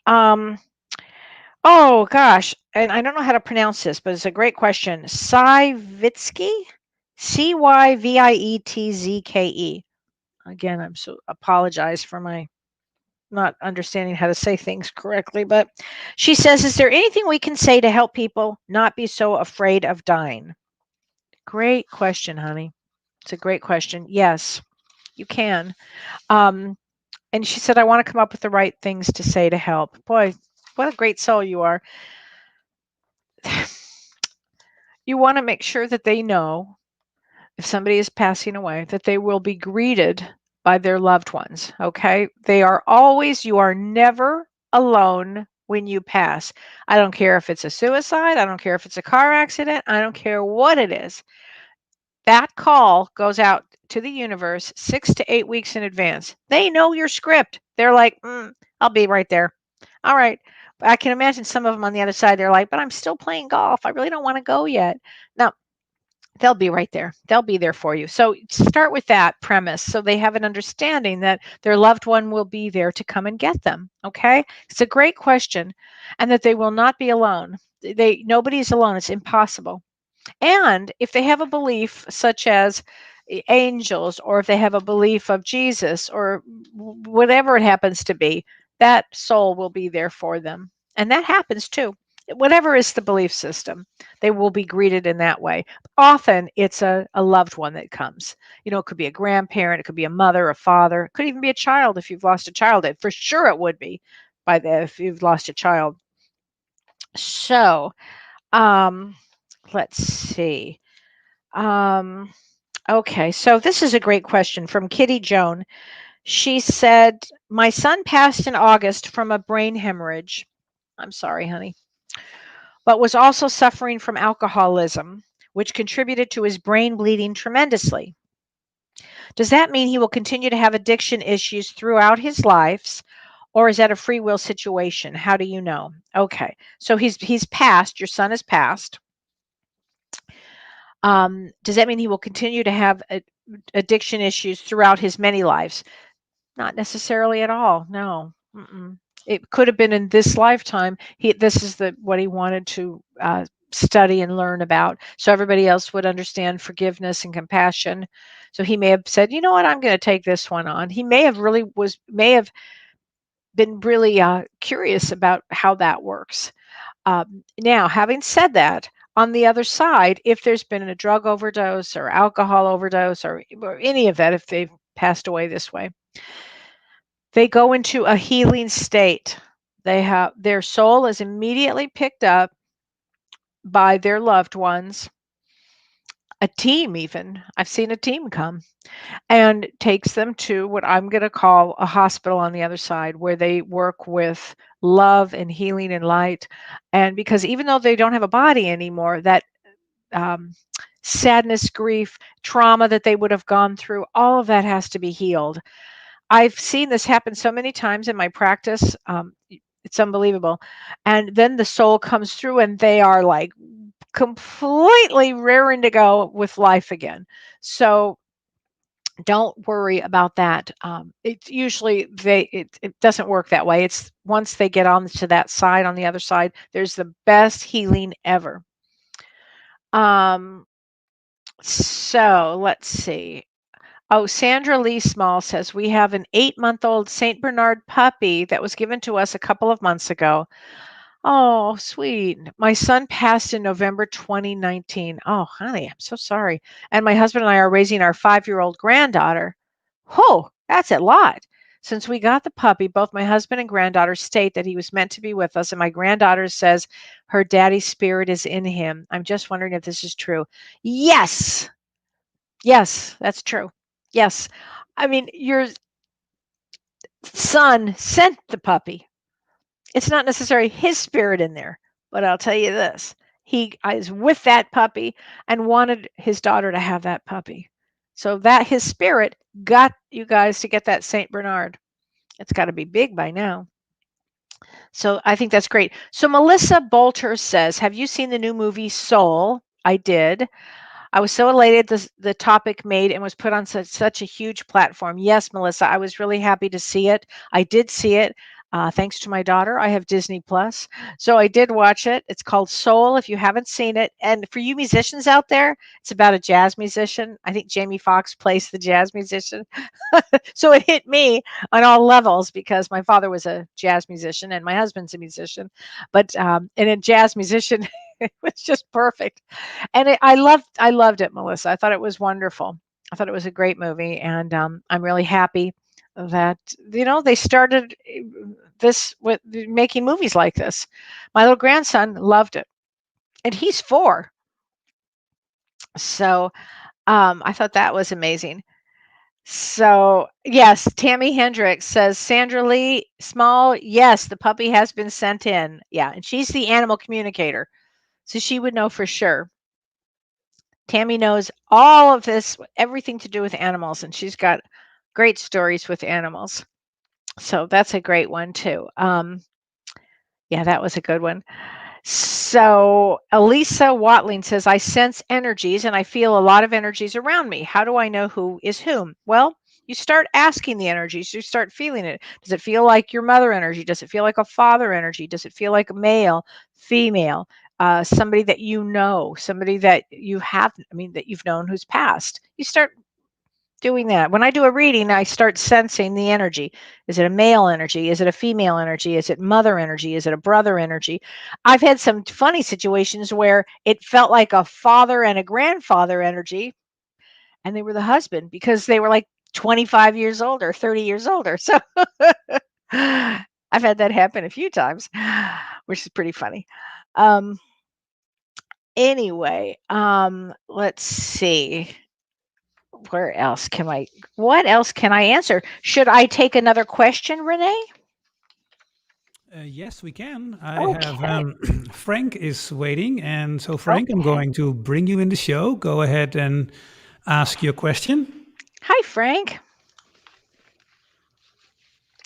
Oh gosh, and I don't know how to pronounce this, but it's a great question. Cyvitsky, Cyvietzke. Again, I'm so apologize for my not understanding how to say things correctly, but she says, is there anything we can say to help people not be so afraid of dying? Great question, honey. It's a great question. Yes, you can. And she said, I want to come up with the right things to say to help. Boy, what a great soul you are. You want to make sure that they know if somebody is passing away, that they will be greeted by their loved ones. Okay. You are never alone when you pass. I don't care if it's a suicide. I don't care if it's a car accident. I don't care what it is. That call goes out to the universe 6 to 8 weeks in advance. They know your script. They're like, I'll be right there. All right. I can imagine some of them on the other side. They're like, but I'm still playing golf. I really don't want to go yet. Now, they'll be right there. They'll be there for you. So start with that premise so they have an understanding that their loved one will be there to come and get them. Okay? It's a great question, and that they will not be alone. Nobody's alone. It's impossible. And if they have a belief such as angels, or if they have a belief of Jesus, or whatever it happens to be, that soul will be there for them. And that happens too. Whatever is the belief system, they will be greeted in that way. Often it's a loved one that comes. It could be a grandparent, it could be a mother, a father, it could even be a child if you've lost a child. For sure it would be if you've lost a child. So, let's see. Okay, so this is a great question from Kitty Joan. She said, my son passed in August from a brain hemorrhage. I'm sorry, honey. But was also suffering from alcoholism, which contributed to his brain bleeding tremendously. Does that mean he will continue to have addiction issues throughout his life, or is that a free will situation? How do you know? Okay, so he's passed. Your son has passed. Does that mean he will continue to have addiction issues throughout his many lives? Not necessarily at all. No. It could have been in this lifetime. This is what he wanted to study and learn about, so everybody else would understand forgiveness and compassion. So he may have said, you know what, I'm going to take this one on. He may have been really curious about how that works. Now, having said that, on the other side, if there's been a drug overdose or alcohol overdose or any of that, if they've passed away this way, they go into a healing state. Their soul is immediately picked up by their loved ones, a team even. I've seen a team come and takes them to what I'm going to call a hospital on the other side, where they work with love and healing and light. And because even though they don't have a body anymore, that sadness, grief, trauma that they would have gone through, all of that has to be healed. I've seen this happen so many times in my practice. It's unbelievable. And then the soul comes through and they are like completely raring to go with life again. So don't worry about that. It's usually it doesn't work that way. It's once they get on to that side, on the other side, there's the best healing ever. So let's see. Oh, Sandra Lee Small says, we have an 8-month-old St. Bernard puppy that was given to us a couple of months ago. Oh, sweet. My son passed in November 2019. Oh, honey, I'm so sorry. And my husband and I are raising our 5-year-old granddaughter. Oh, that's a lot. Since we got the puppy, both my husband and granddaughter state that he was meant to be with us, and my granddaughter says her daddy's spirit is in him. I'm just wondering if this is true. Yes. Yes, that's true. Yes. I mean, your son sent the puppy. It's not necessarily his spirit in there, but I'll tell you this. He is with that puppy and wanted his daughter to have that puppy. So that his spirit got you guys to get that St. Bernard. It's got to be big by now. So I think that's great. So Melissa Bolter says, have you seen the new movie Soul? I did. I was so elated the topic made and was put on such a huge platform. Yes, Melissa, I was really happy to see it. I did see it. Thanks to my daughter, I have Disney Plus. So I did watch it. It's called Soul, if you haven't seen it. And for you musicians out there, it's about a jazz musician. I think Jamie Foxx plays the jazz musician. So it hit me on all levels because my father was a jazz musician and my husband's a musician. But and a jazz musician, it was just perfect. And I loved it, Melissa. I thought it was wonderful. I thought it was a great movie. And I'm really happy that they started this with making movies like this. My little grandson loved it, and he's 4. So I thought that was amazing. So yes, Tammy Hendricks says, Sandra Lee Small, yes, the puppy has been sent in. Yeah, and she's the animal communicator, so she would know for sure. Tammy knows all of this, everything to do with animals, and she's got great stories with animals. So that's a great one too. Yeah, that was a good one. So Elisa Watling says, I sense energies and I feel a lot of energies around me. How do I know who is whom? Well, you start asking the energies, you start feeling it. Does it feel like your mother energy? Does it feel like a father energy? Does it feel like a male, female, somebody that you know, somebody that you have, that you've known who's passed? You start doing that. When I do a reading, I start sensing the energy. Is it a male energy? Is it a female energy? Is it mother energy? Is it a brother energy? I've had some funny situations where it felt like a father and a grandfather energy, and they were the husband because they were like 25 years older, 30 years older. So I've had that happen a few times, which is pretty funny. Anyway, let's see. What else can I answer? Should I take another question, Renee? Yes, we can. I have Okay. Frank is waiting, and so Frank, I'm Okay. going to bring you in the show. Go ahead and ask your question. Hi, Frank.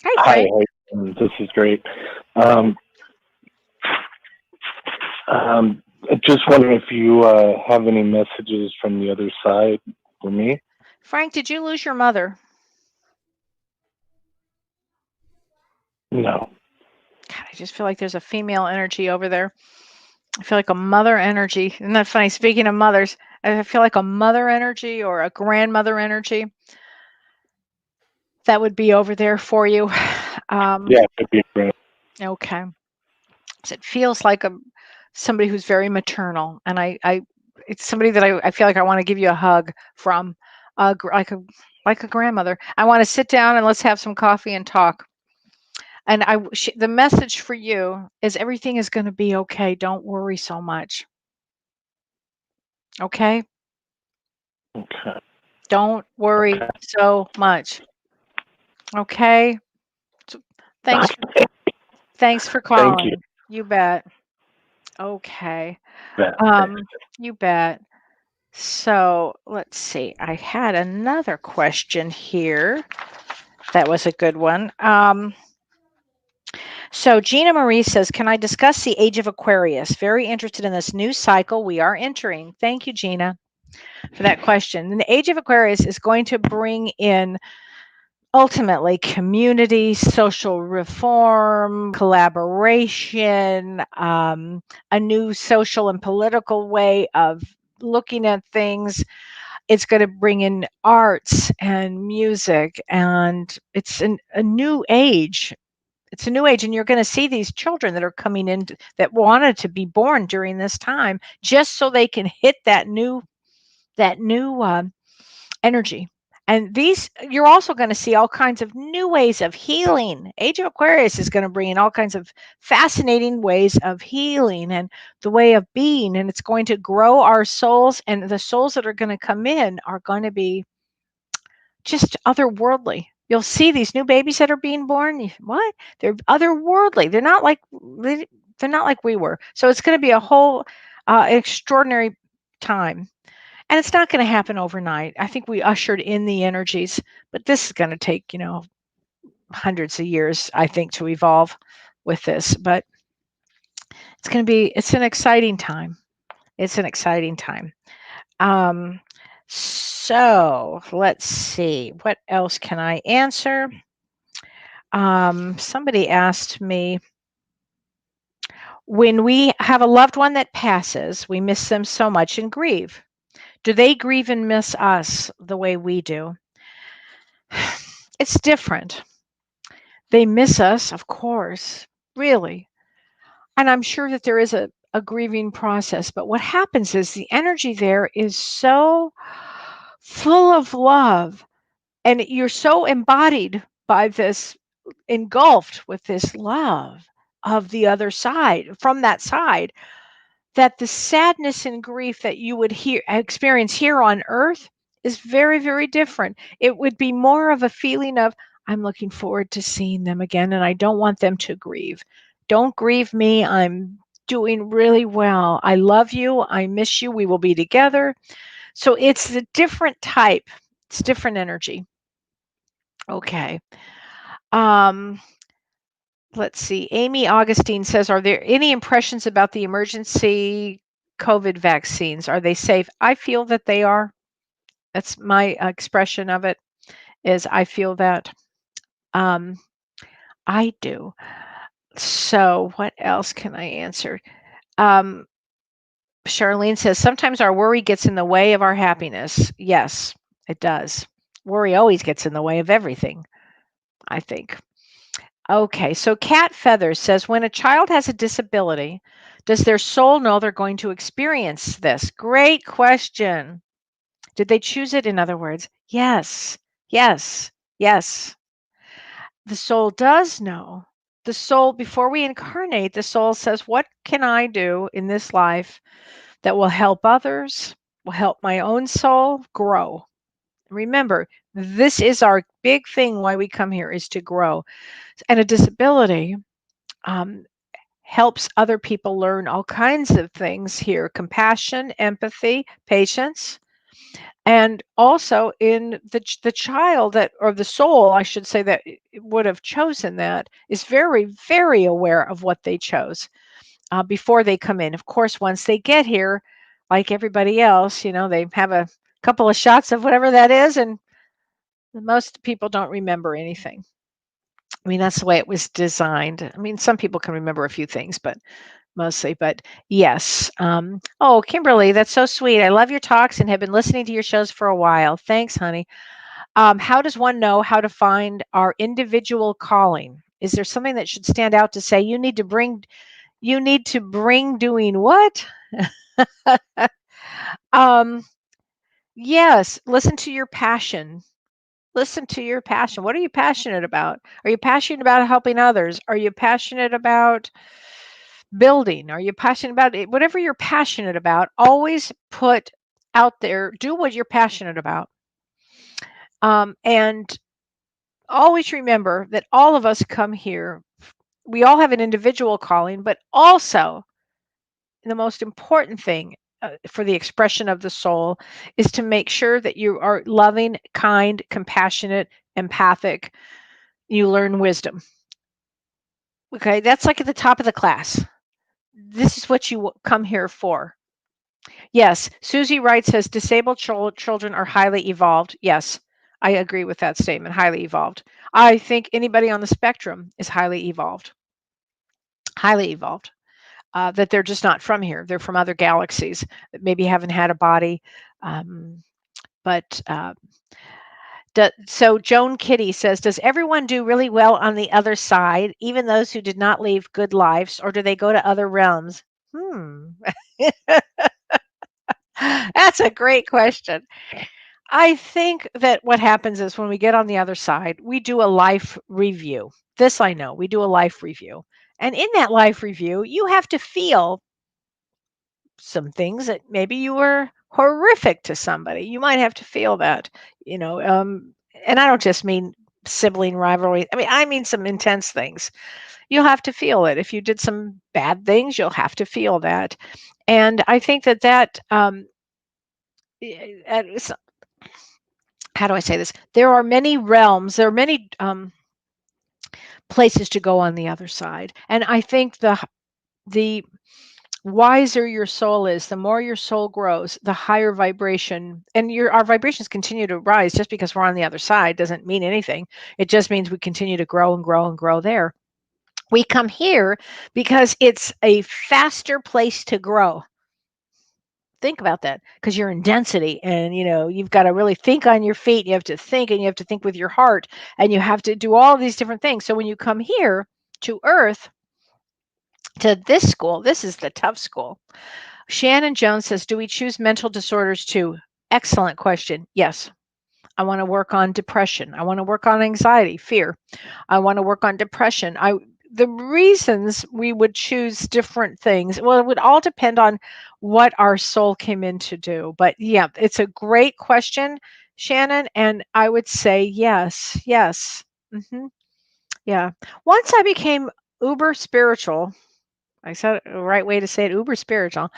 Hi, Hi, Frank. this is great. Um, just wondering if you have any messages from the other side for me. Frank, did you lose your mother? No. God, I just feel like there's a female energy over there. I feel like a mother energy. Isn't that funny? Speaking of mothers, I feel like a mother energy or a grandmother energy that would be over there for you. Yeah, it could be great. Okay. So it feels like somebody who's very maternal, and it's somebody that I feel like I want to give you a hug from, like a grandmother. I want to sit down and let's have some coffee and talk. And the message for you is everything is going to be okay. Don't worry so much. Okay? Okay. Don't worry Okay. so much. Okay? So thanks thanks for Thank you. calling. You bet. Okay. Bet. You bet. So let's see. I had another question here. That was a good one. So Gina Marie says, can I discuss the age of Aquarius? Very interested in this new cycle we are entering. Thank you, Gina, for that question. And the age of Aquarius is going to bring in ultimately community, social reform, collaboration, a new social and political way of looking at things. It's going to bring in arts and music, and it's a new age. It's a new age, and you're going to see these children that are coming in that wanted to be born during this time just so they can hit that new energy. And you're also going to see all kinds of new ways of healing. Age of Aquarius is going to bring in all kinds of fascinating ways of healing and the way of being, and it's going to grow our souls. And the souls that are going to come in are going to be just otherworldly. You'll see these new babies that are being born. What? They're otherworldly. They're not like we were. So it's going to be a whole extraordinary time. And it's not going to happen overnight. I think we ushered in the energies, but this is going to take, hundreds of years, I think, to evolve with this. But it's an exciting time. It's an exciting time. So let's see. What else can I answer? Somebody asked me, when we have a loved one that passes, we miss them so much and grieve. Do they grieve and miss us the way we do? It's different. They miss us, of course, really. And I'm sure that there is a grieving process. But what happens is the energy there is so full of love, and you're so embodied by this, engulfed with this love of the other side, from that side, that the sadness and grief that you would experience here on earth is very, very different. It would be more of a feeling of, I'm looking forward to seeing them again, and I don't want them to grieve. Don't grieve me. I'm doing really well. I love you. I miss you. We will be together. So it's a different type. It's different energy. Okay. Um, let's see. Amy Augustine says, are there any impressions about the emergency COVID vaccines? Are they safe? I feel that they are. That's my expression of it, is I feel that. I do. So what else can I answer? Um, Charlene says, sometimes our worry gets in the way of our happiness. Yes, it does. Worry always gets in the way of everything, I think. Okay, so Cat Feathers says, when a child has a disability, does their soul know they're going to experience this? Great question. Did they choose it? In other words, yes, yes, yes. The soul does know. The soul, before we incarnate, the soul says, what can I do in this life that will help others, will help my own soul grow? Remember, this is our big thing why we come here, is to grow. And a disability helps other people learn all kinds of things here: compassion, empathy, patience. And also in the child that, or the soul, I should say, that would have chosen that is very, very aware of what they chose before they come in. Of course, once they get here, like everybody else, they have a couple of shots of whatever that is, and most people don't remember anything. I mean, that's the way it was designed. I mean, some people can remember a few things, but mostly. But yes. Oh, Kimberly, that's so sweet. I love your talks and have been listening to your shows for a while. Thanks, honey. How does one know how to find our individual calling? Is there something that should stand out to say you need to bring doing what? Yes, listen to your passion. Listen to your passion. What are you passionate about? Are you passionate about helping others? Are you passionate about building? Are you passionate about it? Whatever you're passionate about, always put out there, do what you're passionate about. And always remember that all of us come here. We all have an individual calling, but also the most important thing for the expression of the soul is to make sure that you are loving, kind, compassionate, empathic. You learn wisdom. Okay, that's like at the top of the class. This is what you come here for. Yes, Susie Wright says disabled children are highly evolved. Yes, I agree with that statement, highly evolved. I think anybody on the spectrum is highly evolved. Highly evolved. That they're just not from here. They're from other galaxies that maybe haven't had a body. But so Joan Kitty says, does everyone do really well on the other side, even those who did not leave good lives, or do they go to other realms? That's a great question. I think that what happens is when we get on the other side, we do a life review. This I know, we do a life review. And in that life review, you have to feel some things that maybe you were horrific to somebody. You might have to feel that, and I don't just mean sibling rivalry. I mean some intense things. You'll have to feel it. If you did some bad things, you'll have to feel that. And I think that how do I say this? There are many realms. There are many places to go on the other side. And I think the wiser your soul is, the more your soul grows, the higher vibration, and our vibrations continue to rise. Just because we're on the other side doesn't mean anything. It just means we continue to grow and grow and grow there. We come here because it's a faster place to grow. Think about that, because you're in density, and you've got to really think on your feet. You have to think, and you have to think with your heart, and you have to do all these different things. So when you come here to Earth, to this school, this is the tough school. Shannon Jones says, do we choose mental disorders too? Excellent question. Yes. I want to work on depression. I want to work on anxiety, fear. I want to work on depression. The reasons we would choose different things, well, it would all depend on what our soul came in to do. But yeah, it's a great question, Shannon. And I would say yes, yes. Yeah. Once I became uber spiritual, I said the right way to say it, uber spiritual,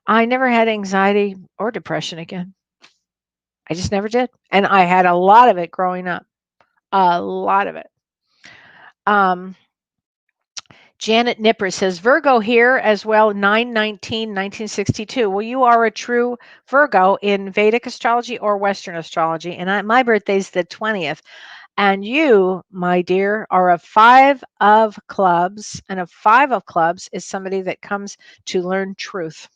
I never had anxiety or depression again. I just never did. And I had a lot of it growing up. A lot of it. Janet Nipper says, Virgo here as well, 9/19/1962. Well, you are a true Virgo in Vedic astrology or Western astrology, and my birthday's the 20th. And you, my dear, are a 5 of clubs, and a 5 of clubs is somebody that comes to learn truth,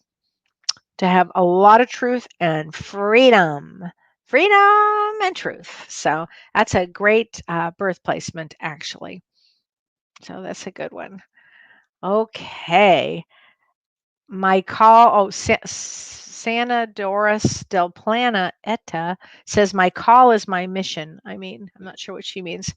to have a lot of truth and freedom and truth. So that's a great birth placement, actually. So that's a good one. Okay. My call, Santa Doris Del Plana Etta says, my call is my mission. I mean, I'm not sure what she means.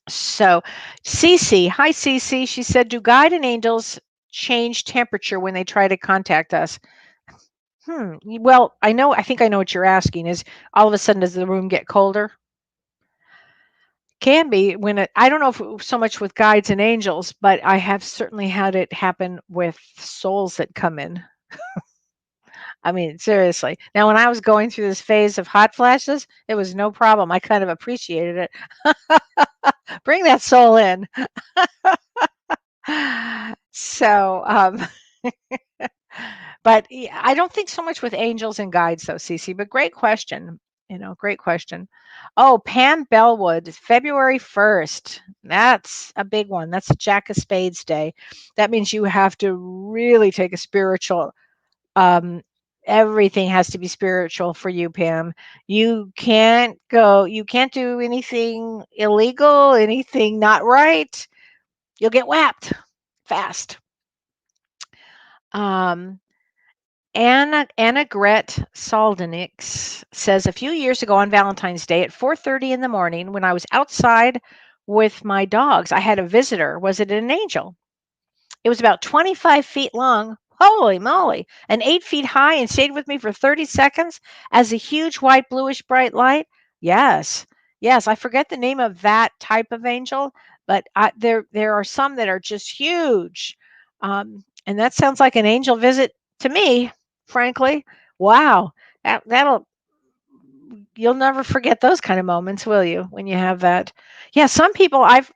So Cece, hi Cece, she said, do guide and angels change temperature when they try to contact us? Well, I think I know what you're asking is all of a sudden does the room get colder? Can be when I don't know if so much with guides and angels, but I have certainly had it happen with souls that come in. I mean, seriously. Now, when I was going through this phase of hot flashes, it was no problem. I kind of appreciated it. Bring that soul in. So, but I don't think so much with angels and guides, though, Cece. But great question. Great question. Oh, Pam Bellwood, February 1st. That's a big one. That's a Jack of Spades day. That means you have to really take a spiritual, everything has to be spiritual for you, Pam. You can't do anything illegal, anything not right. You'll get whacked fast. Anna Gret Saldenix says, a few years ago on Valentine's Day at 4:30 in the morning, when I was outside with my dogs, I had a visitor. Was it an angel? It was about 25 feet long. Holy moly. And 8 feet high, and stayed with me for 30 seconds as a huge white bluish bright light. Yes. I forget the name of that type of angel, but there are some that are just huge. And that sounds like an angel visit to me. Frankly, wow, you'll never forget those kind of moments, will you, when you have that? Yeah, some people, I've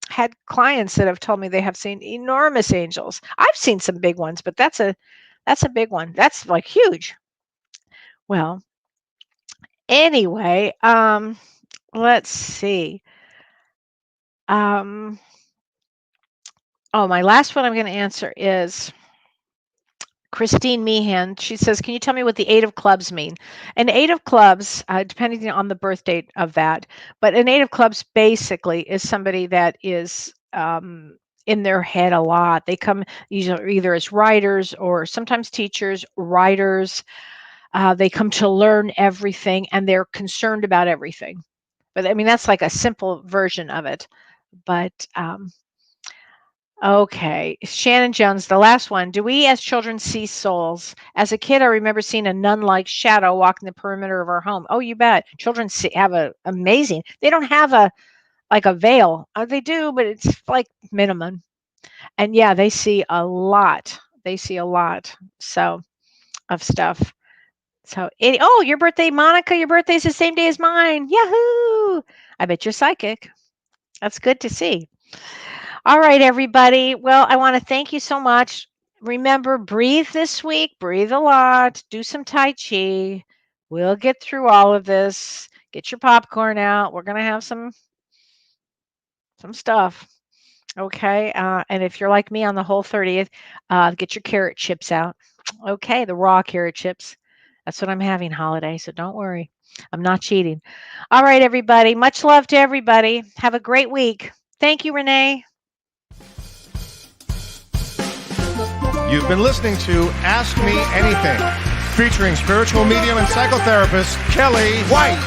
had clients that have told me they have seen enormous angels. I've seen some big ones, but that's a big one. That's like huge. Well, anyway, let's see. Oh, my last one I'm going to answer is Christine Meehan. She says, can you tell me what the 8 of clubs mean? An 8 of clubs, depending on the birth date of that, but an 8 of clubs basically is somebody that is in their head a lot. They come either as writers or sometimes teachers, writers. They come to learn everything, and they're concerned about everything. But I mean, that's like a simple version of it. But okay, Shannon Jones, the last one. Do we as children see souls? As a kid, I remember seeing a nun-like shadow walking the perimeter of our home. Oh, you bet. Children have amazing. They don't have a veil. They do, but it's like minimum. And yeah, they see a lot. So of stuff. So, your birthday, Monica. Your birthday's the same day as mine. Yahoo! I bet you're psychic. That's good to see. All right, everybody. Well, I want to thank you so much. Remember, breathe this week. Breathe a lot. Do some Tai Chi. We'll get through all of this. Get your popcorn out. We're going to have some stuff. Okay. And if you're like me on the whole 30th, get your carrot chips out. Okay. The raw carrot chips. That's what I'm having holiday. So don't worry. I'm not cheating. All right, everybody. Much love to everybody. Have a great week. Thank you, Renee. You've been listening to Ask Me Anything, featuring spiritual medium and psychotherapist Kelly White.